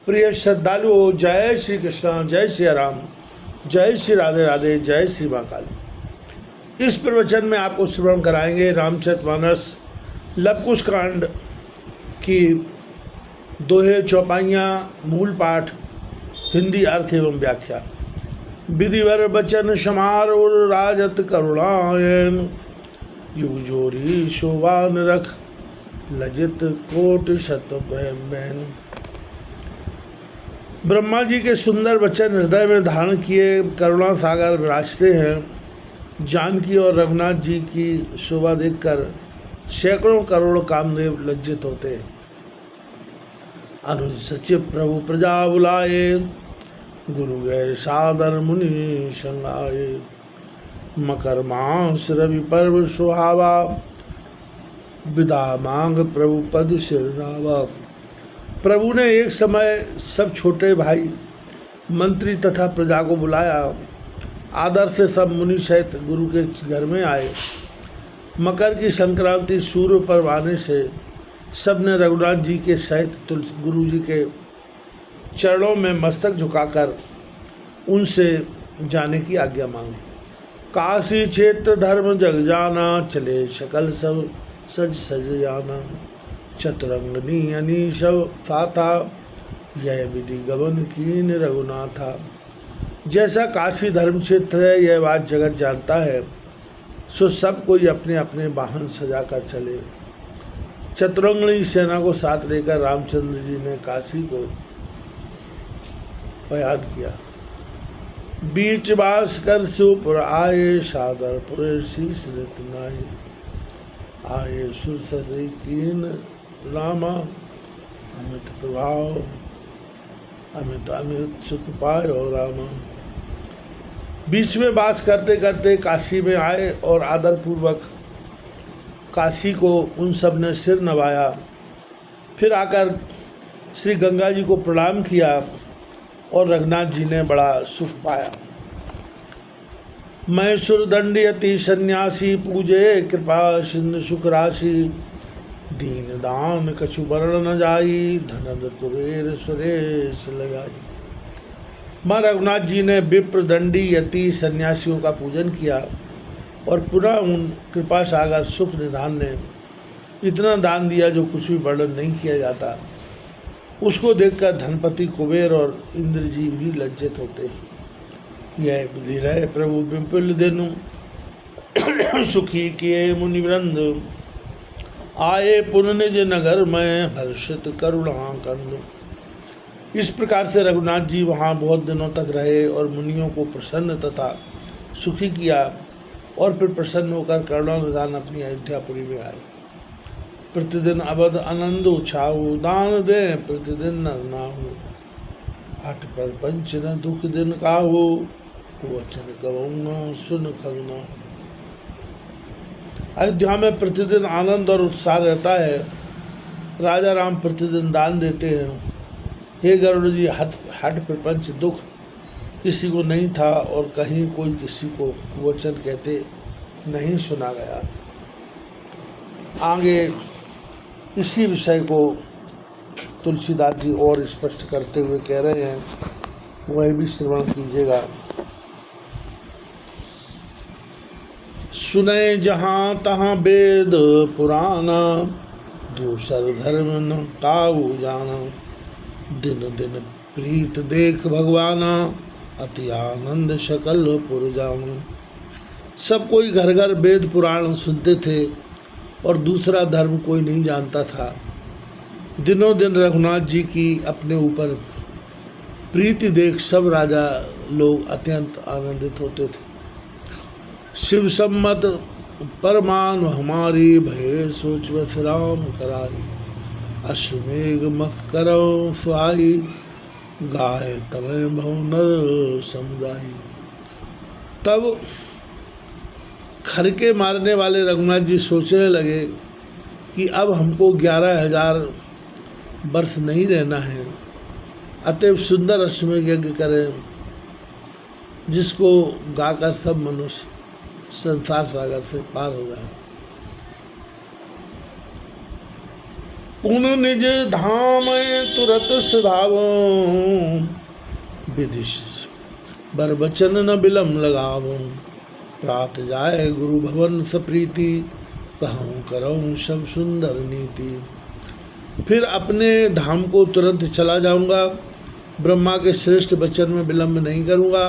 प्रिय श्रद्धालुओं, जय श्री कृष्ण, जय श्री राम, जय श्री राधे राधे, जय श्री महाकाल। इस प्रवचन में आपको श्रवण कराएंगे रामचरितमानस लवकुश कांड की दोहे चौपाइयाँ, मूल पाठ, हिंदी अर्थ एवं व्याख्या। विधिवर बचन समारोह राजत करुणायन, युग जोरी शोभान रख लजित कोट शत बहन। ब्रह्मा जी के सुंदर वचन हृदय में धारण किए करुणा सागर विराजते हैं। जानकी और रघुनाथ जी की शोभा देखकर सैकड़ों करोड़ कामदेव लज्जित होते हैं। अनुज सचिव प्रभु प्रजा बुलाए, गुरु गए सादर मुनि संगाए। मकर मास रवि पर्व सुहावा, विदा मांग प्रभु पद सिरनावा। प्रभु ने एक समय सब छोटे भाई, मंत्री तथा प्रजा को बुलाया। आदर से सब मुनि सहित गुरु के घर में आए। मकर की संक्रांति सूर्य पर्व आने से सबने रघुनाथ जी के सहित गुरु जी के चरणों में मस्तक झुकाकर उनसे जाने की आज्ञा मांगी। काशी क्षेत्र धर्म जग जाना, चले शकल सब सज सज जाना। चतुरंगनी अनीशव था, यह विधि गमन कीन रघुनाथा। जैसा काशी धर्म क्षेत्र है, यह बात जगत जानता है, सो सब कोई अपने अपने वाहन सजा कर चले। चतुरंगनी सेना को साथ लेकर रामचंद्र जी ने काशी को पयाद किया। बीच बास कर शिवपुर आए, सादरपुर शीश नाये। आए सुर सदै कीन रामा, अमित प्रभाव अमित अमित सुख पायो रामा। बीच में बास करते करते काशी में आए और आदरपूर्वक काशी को उन सब ने सिर नवाया। फिर आकर श्री गंगा जी को प्रणाम किया और रघुनाथ जी ने बड़ा सुख पाया। मैसूर दंडी अति सन्यासी, पूजे कृपा सिंधु सुख राशि। दीन दान कछु वर्ण न जाई, धनद कुबेर सुरेश लगाई। माँ रघुनाथ जी ने विप्र दंडी यति सन्यासियों का पूजन किया और पुनः उन कृपा सागर सुख निधान ने इतना दान दिया जो कुछ भी वर्णन नहीं किया जाता। उसको देखकर धनपति कुबेर और इंद्र जी भी लज्जित होते हैं। यह विधि रहे प्रभु विपुल दिन, सुखी किए मुनिवृंद। आए पुन निज नगर में, हर्षित करुणा कंद। इस प्रकार से रघुनाथ जी वहाँ बहुत दिनों तक रहे और मुनियों को प्रसन्न तथा सुखी किया और फिर प्रसन्न होकर करुणा निधान अपनी अयोध्यापुरी में आए। प्रतिदिन अवध आनंद उछाऊ, दान दे प्रतिदिन नर नाहु। हट पर पंच न दुख दिन काहू, वचन कहूँ सुन खगना। अयोध्या में प्रतिदिन आनंद और उत्साह रहता है। राजा राम प्रतिदिन दान देते हैं। हे गरुड़ जी, हट प्रपंच दुख किसी को नहीं था और कहीं कोई किसी को वचन कहते नहीं सुना गया। आगे इसी विषय को तुलसीदास जी और स्पष्ट करते हुए कह रहे हैं, वह भी श्रवण कीजिएगा। सुने जहाँ तहाँ वेद पुराना, दूसर धर्म न काऊ जाना। दिन दिन प्रीत देख भगवाना, अति आनंद सकल पुर जाना। सब कोई घर घर वेद पुराण सुनते थे और दूसरा धर्म कोई नहीं जानता था। दिनों दिन रघुनाथ जी की अपने ऊपर प्रीति देख सब राजा लोग अत्यंत आनंदित होते थे। शिव सम्मत परमान हमारी, भय सोच बस राम करारी। अश्वमेघ मख करो सुहाई, गाय तमय भव नर समुदायी। तब खरके मारने वाले रघुनाथ जी सोचने लगे कि अब हमको 11,000 वर्ष नहीं रहना है, अतएव सुंदर अश्वमेघ यज्ञ करें जिसको गाकर सब मनुष्य संसार सागर से पार हो जाए। पुन निज धाम तुरत सिधावो, विदिश बर बचन न बिलम लगावो। प्रात जाए गुरु भवन सप्रीति, कहूँ करऊँ सब सुंदर नीति। फिर अपने धाम को तुरंत चला जाऊंगा, ब्रह्मा के श्रेष्ठ वचन में विलम्ब नहीं करूंगा।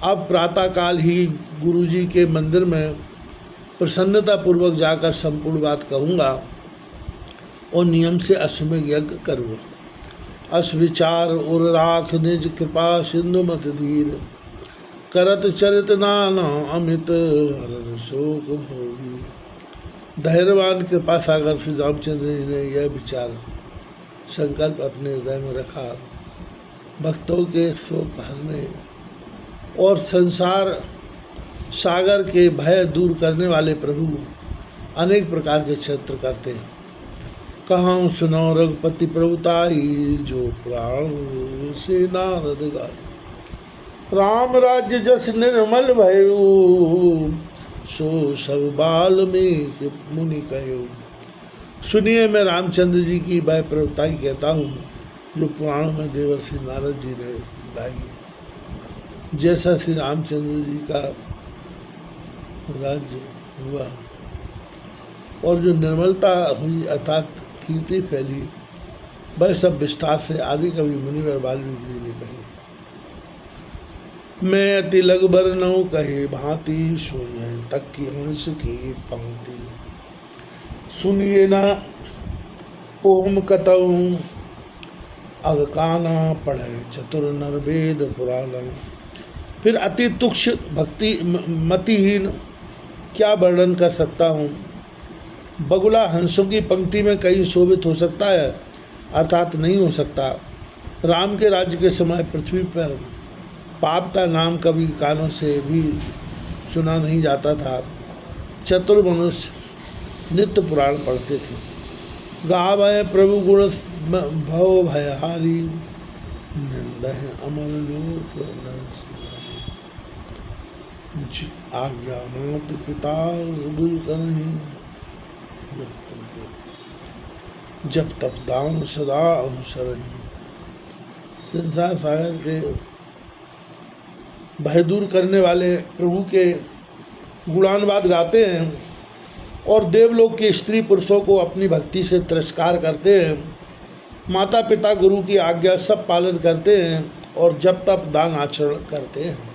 अब प्रातःकाल ही गुरु जी के मंदिर में प्रसन्नतापूर्वक जाकर संपूर्ण बात कहूँगा और नियम से अश्वमेघ यज्ञ करूँगा। अश्व विचार और राख निज कृपा सिंधु मत धीर, करत चरित नाना अमित हर शोक भोगी। धैर्यवान कृपा सागर श्री रामचंद्र जी ने यह विचार संकल्प अपने हृदय में रखा। भक्तों के शोक हरने और संसार सागर के भय दूर करने वाले प्रभु अनेक प्रकार के छत्र करते हैं। कहाँ सुनो रघुपति प्रभुताई, जो पुराण से नारद गाए। राम राज्य जस निर्मल भयो, सो सब वाल्मीकि मुनि कहो। सुनिए, मैं रामचंद्र जी की वह प्रभुताई कहता हूँ जो पुराणों में देवर्षि नारद जी ने गाई है। जैसा श्री रामचंद्र जी का राज्य हुआ और जो निर्मलता हुई अर्थात कीर्ति फैली, वह सब विस्तार से आदि कवि मुनिवर वाल्मीकि जी ने कही। मैं अति लग बरनऊँ कहे भांति, सुनिए तक की हंस की पंक्ति। सुनिए न ओम कतऊ, अग काना पढ़े चतुर नर वेद पुराण। फिर अति तुक्ष भक्ति मतिहीन क्या वर्णन कर सकता हूँ। बगुला हंसों की पंक्ति में कहीं शोभित हो सकता है, अर्थात नहीं हो सकता। राम के राज्य के समय पृथ्वी पर पाप का नाम कभी कानों से भी सुना नहीं जाता था। चतुर मनुष्य नित्य पुराण पढ़ते थे। गावै प्रभु गुण भव भयहारी, निंदह अमर लोक आज्ञा मात पिता गुरु करहीं, जब तप दान सदा अनुसरहीं। संसार सागर के भय दूर करने वाले प्रभु के गुणानुवाद गाते हैं और देवलोक के स्त्री पुरुषों को अपनी भक्ति से तिरस्कार करते हैं। माता पिता गुरु की आज्ञा सब पालन करते हैं और जब तप दान आचरण करते हैं।